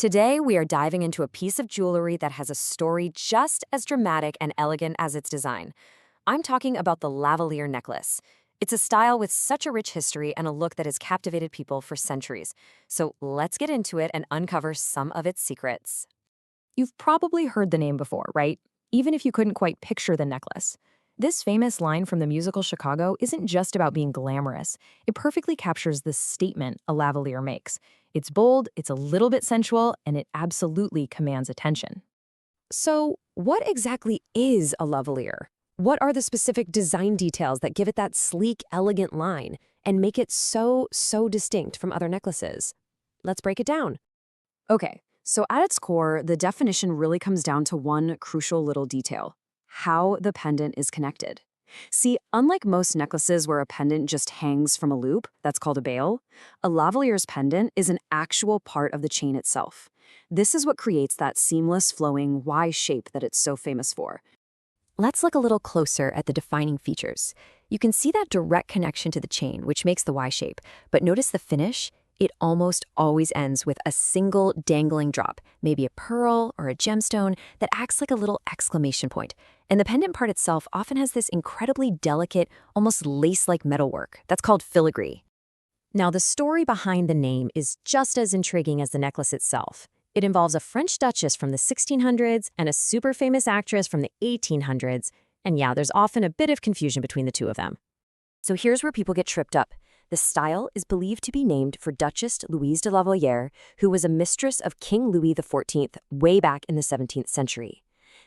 Today, we are diving into a piece of jewelry that has a story just as dramatic and elegant as its design. I'm talking about the lavalier necklace. It's a style with such a rich history and a look that has captivated people for centuries. So let's get into it and uncover some of its secrets. You've probably heard the name before, right? Even if you couldn't quite picture the necklace. This famous line from the musical Chicago isn't just about being glamorous. It perfectly captures the statement a lavalier makes. It's bold, it's a little bit sensual, and it absolutely commands attention. So, what exactly is a lavalier? What are the specific design details that give it that sleek, elegant line and make it so distinct from other necklaces? Let's break it down. Okay, so at its core, the definition really comes down to one crucial little detail: how the pendant is connected. See, unlike most necklaces where a pendant just hangs from a loop, that's called a bail, a lavalier's pendant is an actual part of the chain itself. This is what creates that seamless, flowing Y shape that it's so famous for. Let's look a little closer at the defining features. You can see that direct connection to the chain, which makes the Y shape, but notice the finish? It almost always ends with a single dangling drop, maybe a pearl or a gemstone that acts like a little exclamation point. And the pendant part itself often has this incredibly delicate, almost lace-like metalwork. That's called filigree. Now, the story behind the name is just as intriguing as the necklace itself. It involves a French duchess from the 1600s and a super famous actress from the 1800s. And yeah, there's often a bit of confusion between the two of them. So here's where people get tripped up. The style is believed to be named for Duchess Louise de Lavalier, who was a mistress of King Louis XIV way back in the 17th century.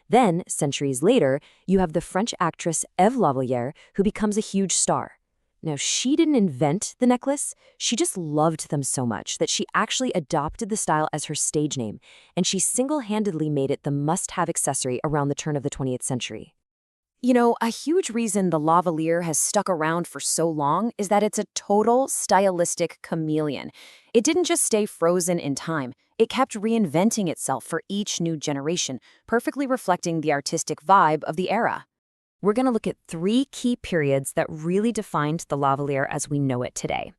Then, centuries later, you have the French actress Eve Lavalier, who becomes a huge star. Now, she didn't invent the necklace, she just loved them so much that she actually adopted the style as her stage name, and she single-handedly made it the must-have accessory around the turn of the 20th century. You know, a huge reason the lavalier has stuck around for so long is that it's a total stylistic chameleon. It didn't just stay frozen in time. It kept reinventing itself for each new generation, perfectly reflecting the artistic vibe of the era. We're going to look at three key periods that really defined the lavalier as we know it today.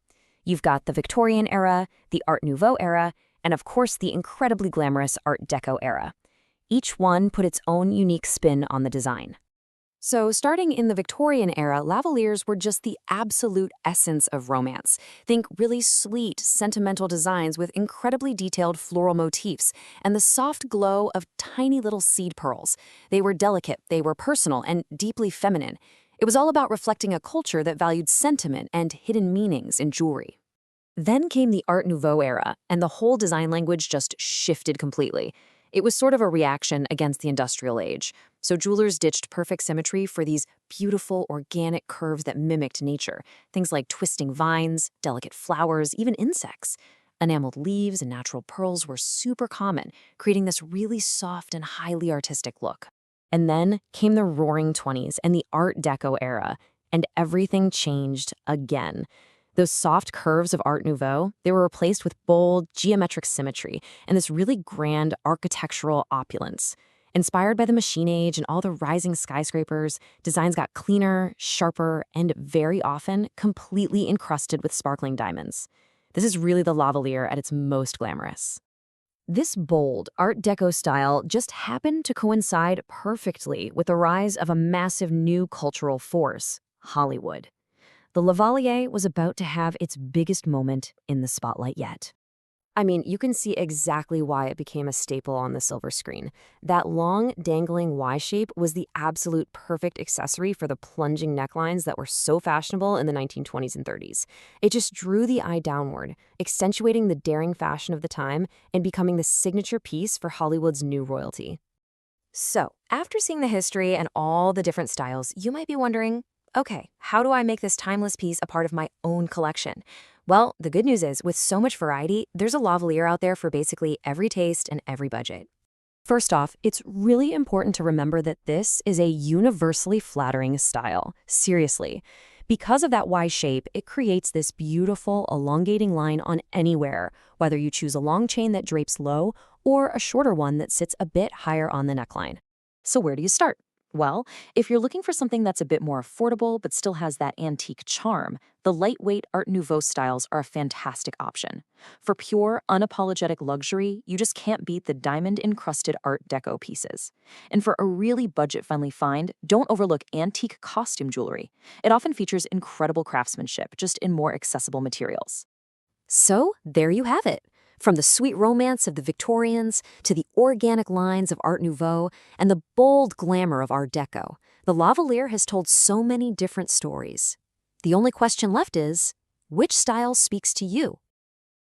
You've got the Victorian era, the Art Nouveau era, and of course the incredibly glamorous Art Deco era. Each one put its own unique spin on the design. So starting in the Victorian era, lavaliers were just the absolute essence of romance. Think really sweet, sentimental designs with incredibly detailed floral motifs and the soft glow of tiny little seed pearls. They were delicate, they were personal, and deeply feminine. It was all about reflecting a culture that valued sentiment and hidden meanings in jewelry. Then came the Art Nouveau era, and the whole design language just shifted completely. It was sort of a reaction against the industrial age. So jewelers ditched perfect symmetry for these beautiful, organic curves that mimicked nature. Things like twisting vines, delicate flowers, even insects. Enameled leaves and natural pearls were super common, creating this really soft and highly artistic look. And then came the Roaring '20s and the Art Deco era, and everything changed again. Those soft curves of Art Nouveau, they were replaced with bold, geometric symmetry and this really grand architectural opulence. Inspired by the machine age and all the rising skyscrapers, designs got cleaner, sharper, and very often completely encrusted with sparkling diamonds. This is really the lavalier at its most glamorous. This bold Art Deco style just happened to coincide perfectly with the rise of a massive new cultural force, Hollywood. The Lavalier was about to have its biggest moment in the spotlight yet. I mean, you can see exactly why it became a staple on the silver screen. That long, dangling Y shape was the absolute perfect accessory for the plunging necklines that were so fashionable in the 1920s and 30s. It just drew the eye downward, accentuating the daring fashion of the time and becoming the signature piece for Hollywood's new royalty. So, after seeing the history and all the different styles, you might be wondering, okay, how do I make this timeless piece a part of my own collection? Well, the good news is, with so much variety, there's a lavalier out there for basically every taste and every budget. First off, it's really important to remember that this is a universally flattering style. Seriously. Because of that Y shape, it creates this beautiful, elongating line on anywhere, whether you choose a long chain that drapes low or a shorter one that sits a bit higher on the neckline. So where do you start? Well, if you're looking for something that's a bit more affordable but still has that antique charm, the lightweight Art Nouveau styles are a fantastic option. For pure, unapologetic luxury, you just can't beat the diamond-encrusted Art Deco pieces. And for a really budget-friendly find, don't overlook antique costume jewelry. It often features incredible craftsmanship, just in more accessible materials. So, there you have it. From the sweet romance of the Victorians to the organic lines of Art Nouveau and the bold glamour of Art Deco, the Lavalier has told so many different stories. The only question left is, which style speaks to you?